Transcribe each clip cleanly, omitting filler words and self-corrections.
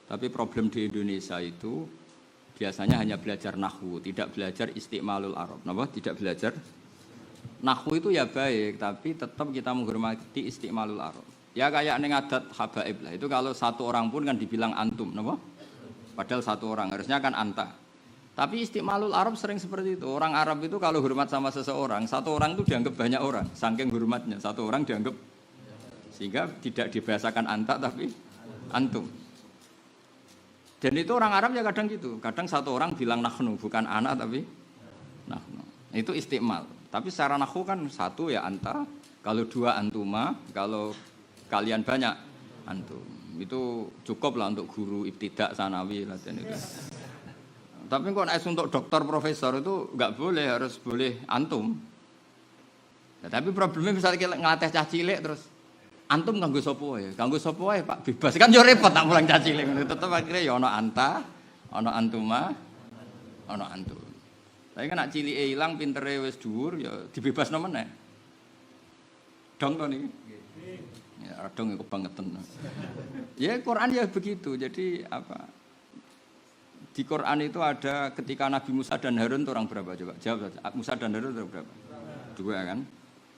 Tapi problem di Indonesia itu biasanya hanya belajar nahwu, tidak belajar istimalul Arab. Kenapa? Tidak belajar nahwu itu ya baik, tapi tetap kita menghormati istimalul Arab. Ya kayak ning adat habaib lah. Itu kalau satu orang pun kan dibilang antum, kenapa? Padahal satu orang, harusnya kan anta. Tapi istimalul Arab sering seperti itu. Orang Arab itu kalau hormat sama seseorang, satu orang itu dianggap banyak orang. Saking hormatnya, satu orang dianggap. Sehingga tidak dibahasakan anta tapi antum. Dan itu orang Arab ya kadang gitu. Kadang satu orang bilang nahnu, bukan anak tapi nahnu. Itu istimal. Tapi secara nahwu kan satu ya anta, kalau dua antuma, kalau kalian banyak antum. Itu cukup lah untuk guru ibtidak sanawi latihan itu. Tapi kok naik untuk dokter profesor itu nggak boleh, harus boleh antum. Ya, tapi problemnya misalnya kita ngelatih cah cilik terus antum kanggo sapa wae, Pak bebas kan yo repot tak mulang cah cilik ngono. Tetep akhirnya ya ana anta, ana antuma, ana antum. Tapi kan nak cilike ilang pintere wis dhuwur ya dibebasno meneh. Dong to niki. Ya dong kebangetan. Ya Quran ya begitu. Jadi apa? Di Quran itu ada ketika Nabi Musa dan Harun itu orang berapa coba? Jawab saja. Musa dan Harun itu berapa? Dua kan?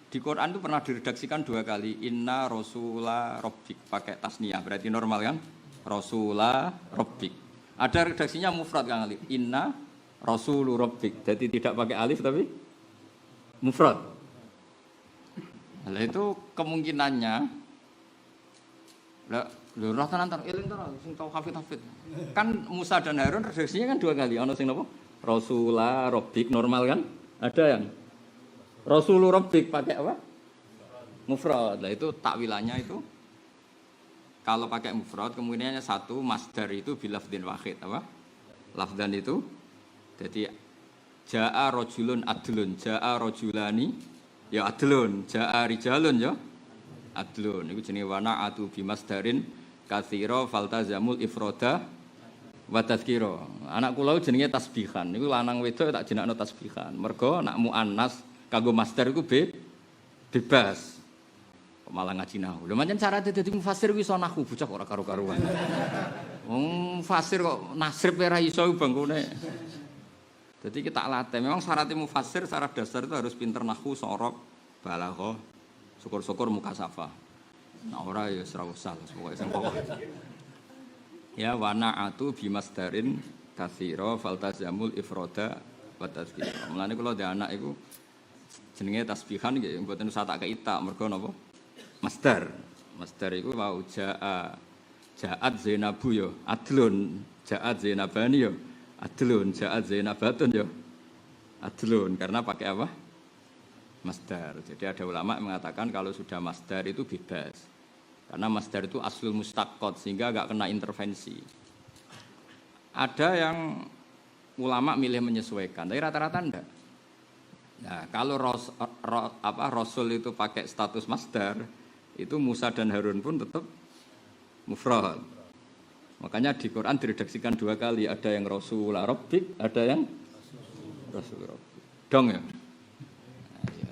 Di Quran itu pernah diredaksikan 2 kali. Inna Rasula Rabbik. Pakai tasniyah. Berarti normal kan? Rasula Rabbik. Ada redaksinya mufrad kan alif. Inna Rasulu Rabbik. Jadi tidak pakai alif tapi mufrad. Nah itu kemungkinannya. Lho tenan eling to sing tau hafid. Kan Musa dan Harun redaksinya kan 2 kali. Ana sing napa? Rasula Rabbik normal kan? Ada yang Rasulur Rabbik pakai apa? Mufrad. Lah itu takwilannya itu kalau pakai mufrad kemungkinannya satu masdar itu bilafdin wahid apa? Lafdan itu jadi jaa rajulun adlun, jaa rajulani ya adlun, jaa rijalun ya adlun. Iku jenenge wana atu bimasdarin katsira faltazamul ifroda wa tadzkira. Anak kula jenenge tasbihan. Niku lanang wedok tak jenakno tasbihan. Mergo nak muannas kanggo masdar iku bebas. Kok malah ngaji nahwu. Lho pancen syaratnya dadi mufassir kuwi iso nahwu bocah ora karo-karuan. Wong mufassir kok nasrib ora iso bangkune. Jadi kita latih. Memang syaratnya mufassir secara dasar itu harus pinter nahwu, sorob, balaghah, syukur-syukur mukasafah. Nah ora ya ora usah pokoke sing pokok. Ya wana'atu bimasdarin katsira faltazamul ifroda wa tadzkira. Mulane kula ndek anak iku jenenge tasbihan nggih mboten usah tak keita mergo napa? Masdar. Masdar iku wau ja'at Zainabu ya adlun, ja'at Zainabani ya adlun, ja'at Zainabatun ya adlun karena pakai apa? Masdar. Jadi ada ulama yang mengatakan kalau sudah masdar itu bebas. Karena masdar itu aslul mustaqqat sehingga enggak kena intervensi. Ada yang ulama milih menyesuaikan, tapi rata-rata enggak. Nah, kalau Rasul itu pakai status masdar, itu Musa dan Harun pun tetap mufrad. Makanya di Quran diredaksikan 2 kali, ada yang Rasulullah Rabbik, ada yang Rasul Rabbik. Dong ya.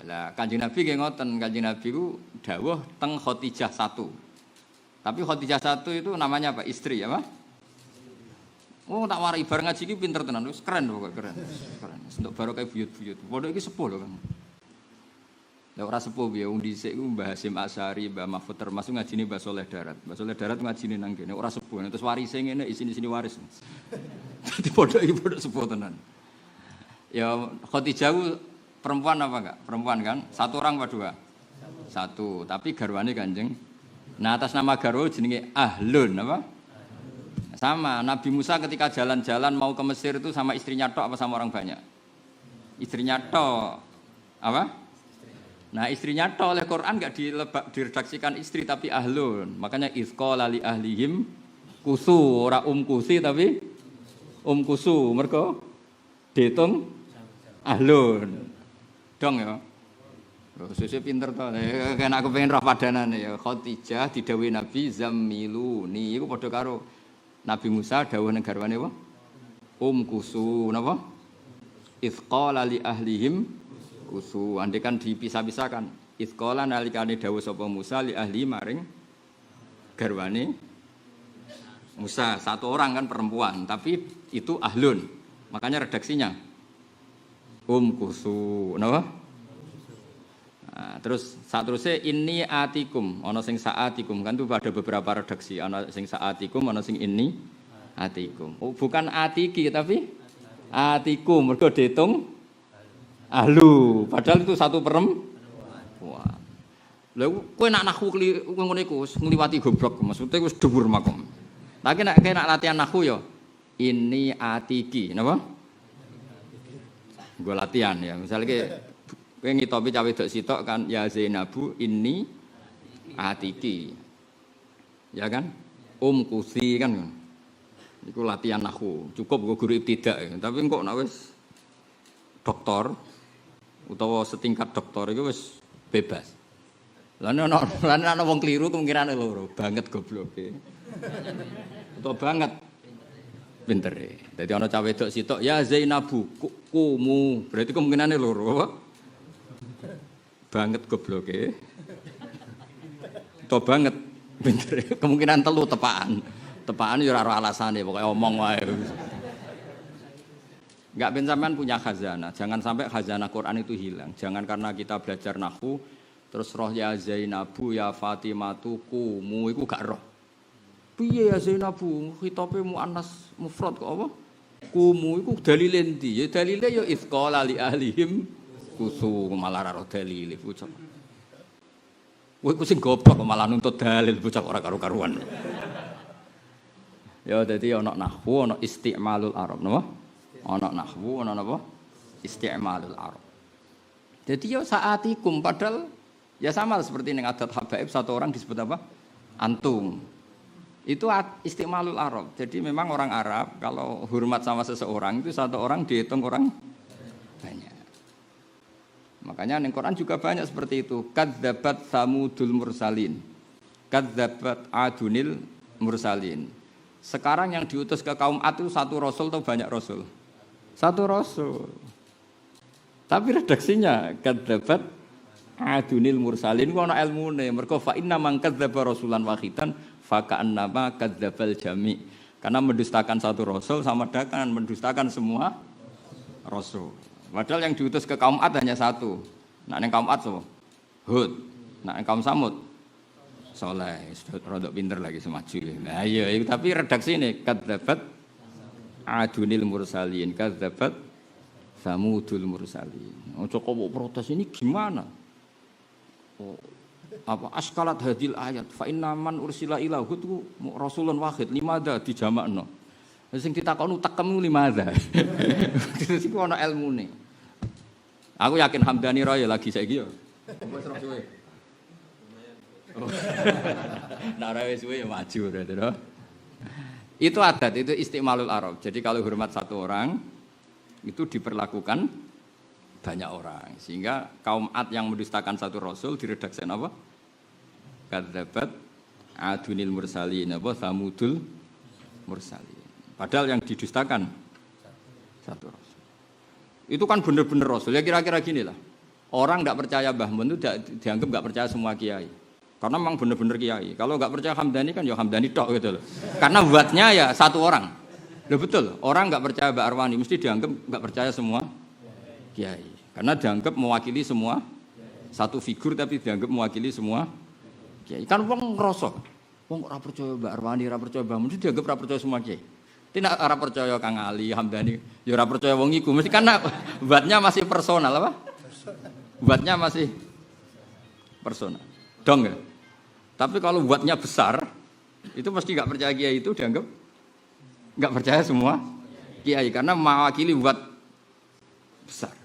Lah Kanjeng Nabi nggih ngoten, Kanjeng Nabi ku dawuh teng Khadijah 1. Tapi Khadijah 1 itu namanya apa? Istri apa? Oh tak warai bar ngaji iki pinter tenan, wis keren pokoknya keren. Keren. Untuk baru kayak buyut-buyut. Pondok iki sepuh lho kan. Lah ora sepuh piye wong dhisik ku Mbah Hasyim Asy'ari, Mbah Mahfud termasuk ngajine Mbah Saleh Darat. Mbah Saleh Darat ngajine nang kene ora sepuh. Terus warise ngene isine waris. Dadi pondok iki pondok sepuh tenan. Ya Khadijah perempuan apa enggak? Perempuan kan? 1 orang apa 2? 1. Tapi garwane Kanjeng. Nah atas nama garwa jenenge Ahlun apa? Sama Nabi Musa ketika jalan-jalan mau ke Mesir itu sama istrinya tok apa sama orang banyak? Istrinya tok. Apa? Nah istrinya tok oleh Quran enggak diredaksikan istri tapi Ahlun. Makanya izqala li ahlihim kusu ora kusi tapi kusu. Mergo diitung Ahlun. Dong ya. Loh, sesuk pinter to. Kan aku pengen roh padanane ya. Khadijah didhawuhi Nabi zammiluni. Iku padha karo Nabi Musa dawuh nang garwane apa? Kusu napa? Izqala li ahlihim kusu. Andekan dipisah-pisahkan. Izqala nalikane dawuh sapa Musa li ahli maring garwane Musa, satu orang kan perempuan, tapi itu ahlun. Makanya redaksinya kusu, napa? Nah, terus saterusé inni atikum, ana sing saatikum kan itu ada beberapa redaksi, ana sing saatikum, ana sing inni atikum. Oh, bukan atiki tapi atikum, mergo diitung ahlu, padahal itu satu perempuan. Lha kowe nak nahwu ngono iku wis ngliwati goblok, maksudnya wis dhuwur makom. Tapi nek latihan nahwu ya ini atiki, napa? Gue latihan ya. Misalnya kowe ngitopi cawe wedok sitok kan ya Zainabu ini atiki. Ya kan? Kusi kan. Iku latihan nahwu. Cukup gue guru ibtidak ya. Tapi kok nek wis doktor utawa setingkat doktor iku wis bebas. Lah ana wong kliru kemungkinane loro, banget gobloke. Utawa banget pintere. Dadi ana cah wedok sitok ya Zainabu kumu. Berarti kemungkinane loro apa? Banget gobloke. Utawa banget pintere. Kemungkinan telu tepaan. Tepaan ya ora alasane, pokoke omong wae. Enggak ben sampean punya khazanah. Jangan sampai khazanah Quran itu hilang. Jangan karena kita belajar nahwu terus roh ya Zainabu ya Fatimatu kumu iku gak roh. Piye ya Zainabu khitabe muannas mufrad kok apa? Kumu iku dalile endi? Ya dalile ya isqala li ahlihim kusu malah ora dalile bocah. Kowe ku sing goblok malah nuntut dalil bocah ora karo-karuan. Ya dadi ana nahwu ana isti'malul arab napa? Ana nahwu ana napa? Isti'malul arab. Jadi ya saatikum padahal ya sama seperti yang adat habaib satu orang disebut apa? Antum. Itu istimalul Arab. Jadi memang orang Arab kalau hormat sama seseorang itu satu orang dihitung orang banyak. Makanya di Quran juga banyak seperti itu. Kadzabat samudul mursalin. Kadzabat adunil mursalin. Sekarang yang diutus ke kaum Ad itu satu rasul atau banyak rasul? Satu rasul. Tapi redaksinya kadzabat adunil mursalin ku ana ilmune. Mergo fa inna man kadzdzaba rasulan wahidan fa ka'annama kadzdzabal jami'. Karena mendustakan satu rasul sama dengan mendustakan semua rasul. Padahal yang diutus ke kaum Ad hanya satu. Nak ning kaum Ad sapa? Hud. Nak ning kaum Samud Saleh. Rodok pinter lagi semaju. Nah iya tapi redaksi ini kadzabat adunil mursalin kadzabat samudul mursalin. Ojo kok protes ini gimana? Oh, apa askalat hadil ayat fa inna man ursila ila hud rasulun wahid limada dijamakno. Sing ditakoni tekem limada. Iki ana ilmune. Aku yakin Hamdani Roy lagi saiki yo. Wis ora suwe. Nah, ora wis suwe ya maju berarti to. Itu adat, itu istimalul Arab. Jadi kalau hormat satu orang itu diperlakukan banyak orang. Sehingga kaum Ad yang mendustakan satu rasul diredaksikan apa? Kadzabat adunil mursalin apa samudul mursalin. Padahal yang didustakan satu rasul. Itu kan benar-benar rasul. Ya kira-kira gini lah. Orang tidak percaya Mbah Mun itu dianggap nggak percaya semua kiai. Karena memang benar-benar kiai. Kalau nggak percaya Hamdani kan ya Hamdani tok gitu loh. Karena buatnya ya satu orang. Loh betul. Orang nggak percaya Mbak Arwani mesti dianggap nggak percaya semua kiai. Karena dianggap mewakili semua satu figur tapi dianggap mewakili semua kiai. Kan wong ngrasa, wong ora percaya Mbak Arwani, ora percaya Mbah Mun dianggap ora percaya semua kiai. Tidak ora percaya Kang Ali, Hamdani, ya ora percaya wong iku. Mesti karena buatnya masih personal apa? Buatnya masih personal. Dong ya. Tapi kalau buatnya besar, itu pasti nggak percaya kiai itu dianggap nggak percaya semua kiai karena mewakili buat besar.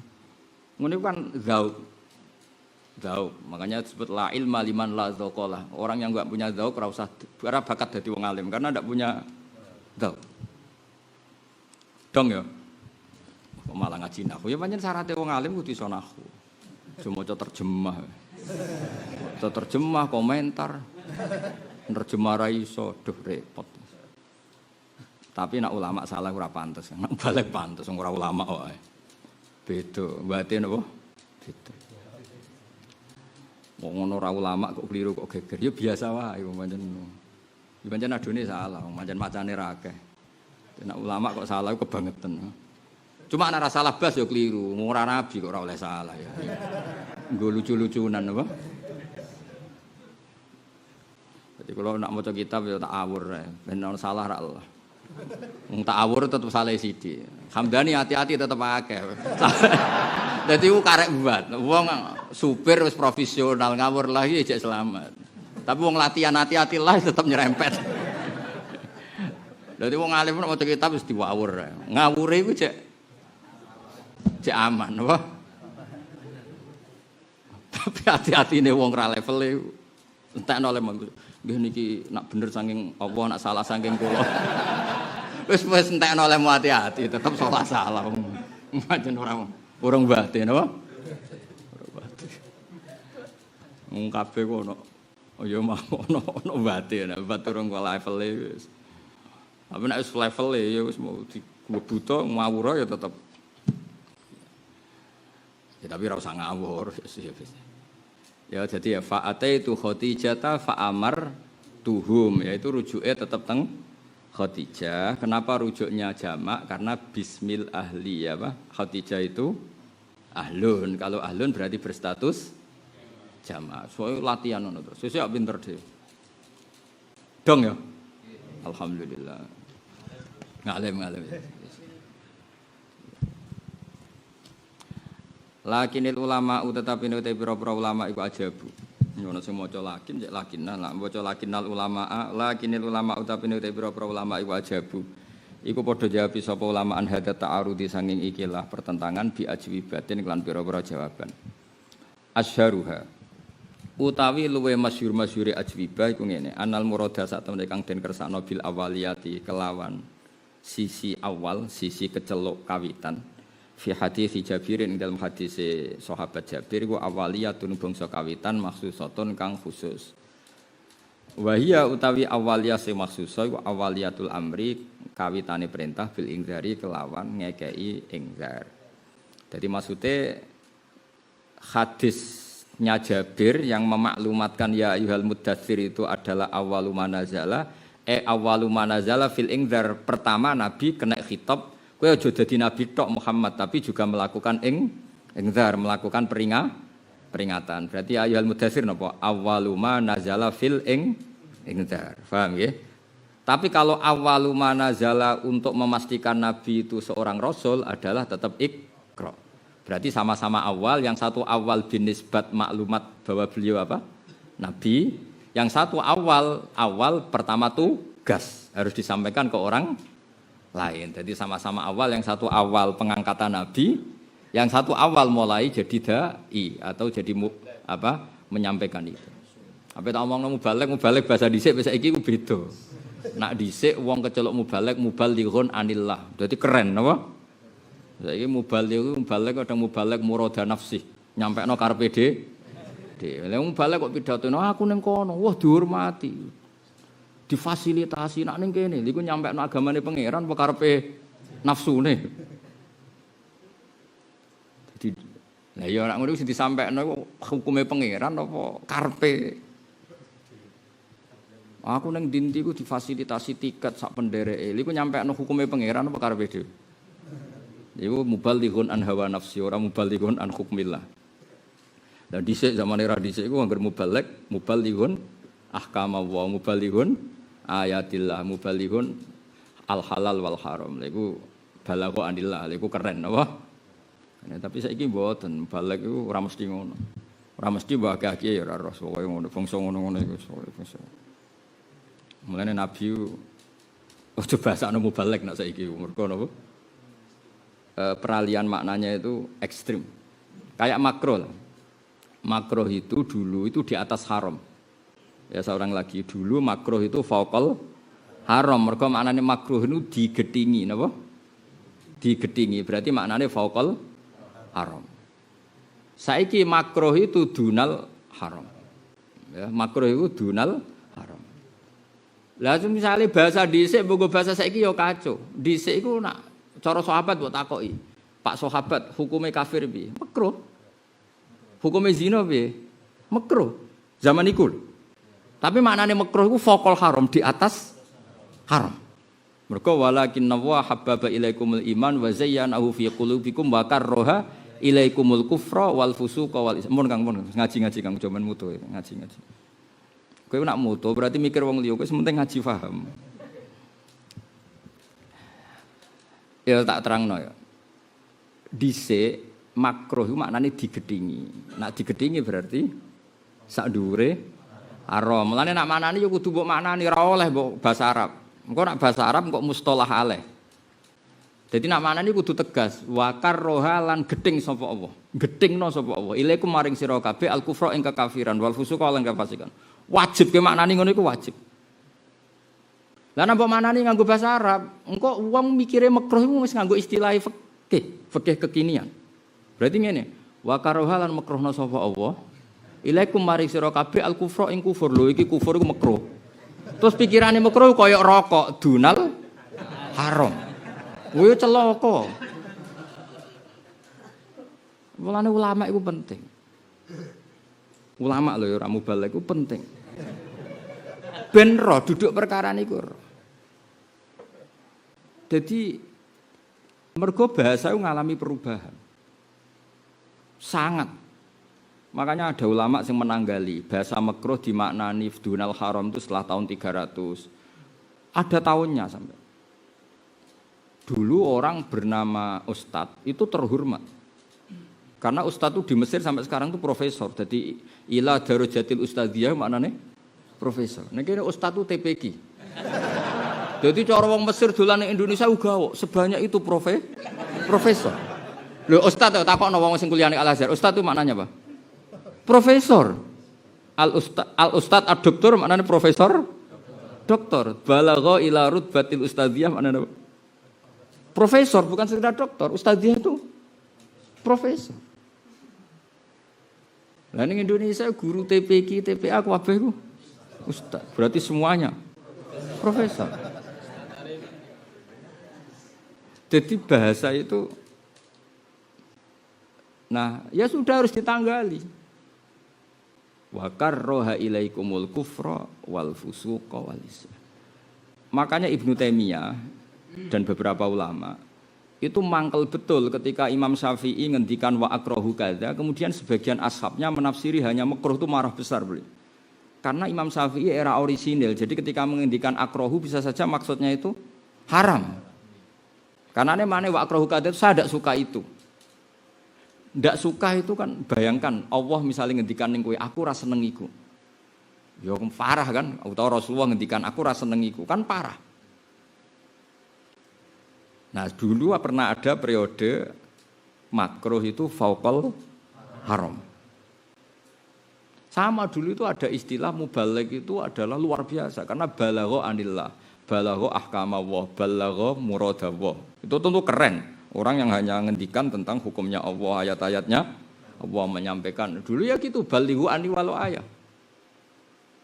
Ini kan zauk. Makanya disebut la ilma liman la zauqalah. Orang yang nggak punya zauk ora usah bakat dadi wong alim karena ndak punya zauk. Dong ya. Kok malah ngaji nahwu. Ya pancen syaratnya wong alim kudu iso nahwu. Cuma terjemah. Terjemah komentar. Nerjemah ra iso, duh repot. Tapi nak ulama salah ora pantes, nak balik pantes ora ulama wae. Beda, batin apa? Beda. Wong ngono ora ulama kok keliru kok geger. Ya biasa wae pancen. Pancen adone salah, pancen macane ra akeh. Nek ulama kok salah kebangetan. Cuma ana salah blas ya keliru, ora nabi kok ora oleh salah ya. Nggo lucu-lucunan apa? Jadi kalau nak maca kitab ya tak awur ya, ben ono salah ra Allah. Wong tak awur tetep salah sithik. Hamdani hati-hati tetep akeh. Dadi ku karek buat. Wong supir wis profesional ngawur lagi jek selamat. Tapi wong latihan hati-hati lah tetep nyerempet. Dadi wong alim nek maca kitab wis diwawur. Ngawure iku jek aman, apa? Tapi hati-hatine wong ra levele entekno oleh mangko. Nggih niki nak bener saking apa nak salah saking kula. Wis entekno oleh hati-hati tetep salah. Pancen urung batin apa? Urung batin. Wong kabeh kok ono oh ya mau ono batin, bat urung kok levele wis. Tapi nek wis levele ya wis mau dibuta ngawur ya tetep. Ya tapi ora usah ngawur wis. Ya jadi ya fa'ataitu Khadijah fa'amar tuhum yaitu rujuknya tetap teng Khadijah. Kenapa rujuknya jamak? Karena bismil ahli ya Pak. Khadijah itu ahlun. Kalau ahlun berarti berstatus jamak. Soalnya latihan ngono terus. Sesuk pinter dhewe. Dong ya. Alhamdulillah. Ngalim. Lakinil ulama tetapi nek pira-pira ulama iku ajabu. Ngono sing maca lakin cek lakinan, lak maca lakinal ulama, lakinil ulama utapi nek pira-pira ulama iku ajabu. Iku padha jawab sapa ulama an hadat ta'arudi sanging ikilah pertentangan bi ajwibatin lan pira-pira jawaban. Asyharuha utawi luwe masyhur-masyhure ajwibah iku ngene, anal murada sak temene kang den kersakno bil awaliyati kelawan sisi awal, sisi keceluk kawitan. Fi hadis Jabirin dalam hadis sahabat Jabir ku awaliyatun bangsa kawitan maksusatun kang khusus. Wa hiya utawi awaliyah sing maksusa iku awaliyatul amri kawitane perintah bil ingzari kelawan ngekei ingzar. Jadi maksudnya hadisnya Jabir yang memaklumatkan ya ayyuhal muddatsir itu adalah awwalu manazala awwalu manazala fil ingzar. Pertama Nabi kena khitab kowe aja dadi nabi tok Muhammad tapi juga melakukan ingzar, melakukan peringatan. Berarti ayyuhal muddatsir napa? Awwaluma nazala fil ingzar. Paham nggih? Tapi kalau awwaluma nazala untuk memastikan nabi itu seorang rasul adalah tetap Iqra. Berarti sama-sama awal, yang satu awal binisbat maklumat bahwa beliau apa? Nabi. Yang satu awal pertama tugas harus disampaikan ke orang lain. Jadi sama-sama awal, yang satu awal pengangkatan Nabi, yang satu awal mulai jadi dai atau jadi menyampaikan itu. Apa tak omong mubalek bahasa dhisik bahasa iki ku beda. Nak dhisik wong kecelok mubalighun anillah. Dadi keren apa? Saiki mubalek kadang mubalek murada nafsi, nyampekno karepe dhewe. Lah mubalek kok pidatone aku ning kono, wah dihormati. Difasilitasi nak ning kene iku nyampekno agamane pangeran apa karepe nafsune. Dadi lah ya nek ngono wis disampekno hukume pangeran apa karepe. Aku ning dinti ku difasilitasi tiket sak pendereke. Iku nyampekno hukume pangeran apa karepe dhewe. Iku mubalighun an hawa nafsi ora mubalighun an hukmillah. Lah dhisik zamane ra dhisik iku angger mubalighun ahkama wa mubalighun ayatillah mubalighun al halal wal haram. Lha iku balagha anillah, lha iku keren apa? Nah, tapi saiki mboten, balag iku ora mesti ngono. Ora mesti mbah kiai ya ora ros pokoke ngono, bangsa ngono-ngono iku bangsa. Mulane nabi ojo basakno mubalig nek saiki mergo napa? Peralihan maknanya itu ekstrim. Kayak makruh. Makruh itu dulu itu di atas haram. Ya seorang lagi dulu makruh itu fauqal haram. Mergo maknane makruh itu digedhingi napa? Digedhingi berarti maknane fauqal haram. Saiki makruh itu dunal haram. Ya, makruh itu dunal haram. Lah misalnya bahasa dhisik mbok bahasa saiki ya kacau. Dhisik iku nak cara sahabat mbok takoki. Pak sahabat hukume kafir piye? Makruh. Hukume zina piye? Makruh. Zaman iku. Tapi maknane makruh iku faqal haram, di atas haram. Mergo walakinna wa habbaba ilaikumul iman wa zayyanahu fi qulubikum wa karraha ilaikumul kufra wal fusuqa wal isyan. Mun Kang ngaji-ngaji Kang jaman mutu ngaji-ngaji. Kowe nak mutu berarti mikir wong liya kowe sementing ngaji paham. Ya tak terangno ya. Dhisik makruh iku maknane digedhingi. Nak digedhingi berarti sak dhuwure haram. Mulane nak maknane ya kudu mbok maknani ora oleh mbok basa Arab. Engko nak basa Arab kok mustalah aleh. Jadi nak maknane kudu tegas. Wa karroha lan gedhing sapa Allah. Gedhingno sapa Allah. Ilaikum maring sira kabeh al kufra ing kekafiran wal fusuqa lan kefasikan. Wajib ke maknani ngono iku wajib. Lah nek mbok maknani nganggo basa Arab, engko wong mikire makruh iku wis nganggo istilah fikih kekinian. Berarti ngene, wa karroha lan makruhna sapa Allah. Ilaikum maring sira kabeh al kufra ing kufur. Lho iki kufur iku makruh. Terus pikirane makruh kaya rokok, dunal haram. Kuwi celaka. Mulane ulama iku penting. Ulama lho ya ora mubalek iku penting. Ben roh duduk perkara niku. Jadi mergo bahasa itu ngalami perubahan. Sangat. Makanya ada ulama yang menanggali bahasa makruh dimaknani dunal haram itu setelah tahun 300. Ada tahunnya sampai. Dulu orang bernama Ustadz itu terhormat. Karena Ustadz itu di Mesir sampai sekarang itu profesor. Jadi ila darojatil ustadziyah maknanya profesor. Nah kira Ustadz itu TPQ. Jadi cara wong Mesir dolan ning Indonesia uga sebanyak itu profesor. Lho Ustadz takokno wong sing kuliah ning Al Azhar. Ustadz itu maknanya apa? Profesor. Al Ustadz ad-doktor maknanya profesor. Doktor. Balagha ila rutbatil ustadziyah maknanya apa? Profesor, bukan sekedar doktor. Ustadziyah itu profesor. Lah ning Indonesia guru TPQ, TPA kabeh ku ustaz. Berarti semuanya profesor. Jadi bahasa itu nah, ya sudah harus ditanggali. Wa karroha ilaikumul kufra wal fusuqa wal isyan. Makanya Ibnu Taimiyah dan beberapa ulama itu mangkel betul ketika Imam Syafi'i ngendikan wa akrahu kadza, kemudian sebagian ashabnya menafsiri hanya makruh itu marah besar beli. Karena Imam Syafi'i era orisinil, jadi ketika mengendikan akrahu bisa saja maksudnya itu haram. Karena ini mana wa akrahu kadza itu saya tidak suka itu. Tidak suka itu kan bayangkan Allah misalnya ngendikan ning kowe aku ora seneng iku. Ya parah kan, utawa Rasulullah ngendikan aku ora seneng iku kan parah. Nah dulu pernah ada periode makruh itu fauqal haram. Sama dulu itu ada istilah mubaligh itu adalah luar biasa karena balagha anillah, balagha ahkamawah, balagha muradawah. Itu tentu keren. Orang yang hanya ngendikan tentang hukumnya Allah, ayat-ayatnya Allah menyampaikan. Dulu ya gitu, balighu ani walau ayat.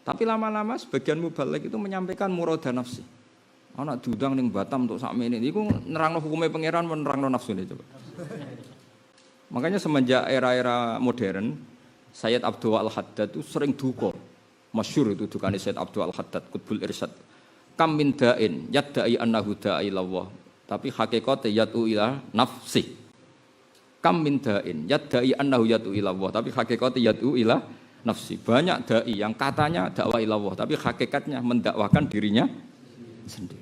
Tapi lama-lama sebagian mubaligh itu menyampaikan murada nafsi. Anak diundang ning Batam untuk sakmene niku nerangno hukume pangeran nerangno nafsune coba. Makanya semenjak era-era modern, Sayyid Abdul Al-Haddad itu sering duka. Masyhur itu dukane Sayyid Abdul Al-Haddad Qutbul Irsyad. Kam min da'in yadda'i annahu da'i ilallah, tapi hakikate yad'u ila nafsi. Kam min da'in yadda'i annahu yad'u ilallah, tapi hakikate yad'u ila nafsi. Banyak dai yang katanya dakwah ilallah, tapi hakikatnya mendakwakan dirinya sendiri.